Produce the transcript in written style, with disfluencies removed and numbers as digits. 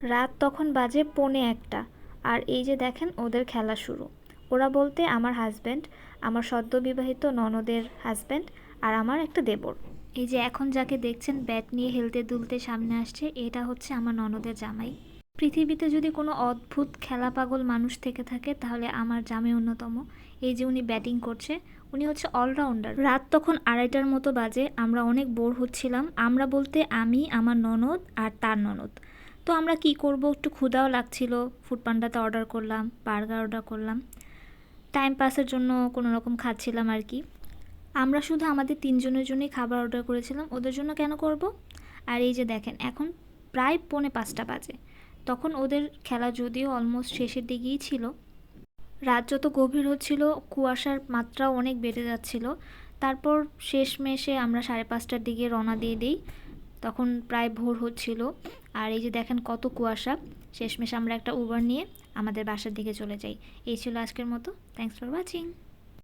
রাত তখন বাজে 1:45 আর এই যে দেখেন ওদের খেলা শুরু। ওরা বলতে আমার হাজব্যান্ড, আমার সদ্যবিবাহিত ননদের হাজব্যান্ড আর আমার একটা দেবর। এই যে এখন যাকে দেখছেন ব্যাট নিয়ে হেলতে দুলতে সামনে আসছে, এটা হচ্ছে আমার ননদের জামাই। পৃথিবীতে যদি কোনো অদ্ভুত খেলা পাগল মানুষ থেকে থাকে তাহলে আমার জামাই অন্যতম। এই যে উনি ব্যাটিং করছে, উনি হচ্ছে অলরাউন্ডার। রাত তখন 2:30টার মতো বাজে, আমরা অনেক বোর হচ্ছিলাম। আমরা বলতে আমি, আমার ননদ আর তার ননদ। তো আমরা কি করব, একটু ক্ষুধাও লাগছিল, ফুড পান্ডাতে অর্ডার করলাম, বার্গার অর্ডার করলাম, টাইম পাসের জন্য কোনো রকম খাচ্ছিলাম আর কি। আমরা শুধু আমাদের তিনজনের জন্যই খাবার অর্ডার করেছিলাম, ওদের জন্য কেন করব। আর এই যে দেখেন এখন প্রায় 4:45 বাজে। তখন ওদের খেলা যদিও অলমোস্ট শেষের দিকেই ছিল। রাত যত গভীর হচ্ছিল কুয়াশার মাত্রাও অনেক বেড়ে যাচ্ছিল। তারপর শেষমেশে আমরা 5:30টার দিকে রওনা দিয়ে দিই। তখন প্রায় ভোর হচ্ছিল। আর এই যে দেখেন কত কুয়াশা। শেষমেশ আমরা একটা উবার নিয়ে আমাদের বাসার দিকে চলে যাই। এই ছিল আজকের মতো। Thanks for watching.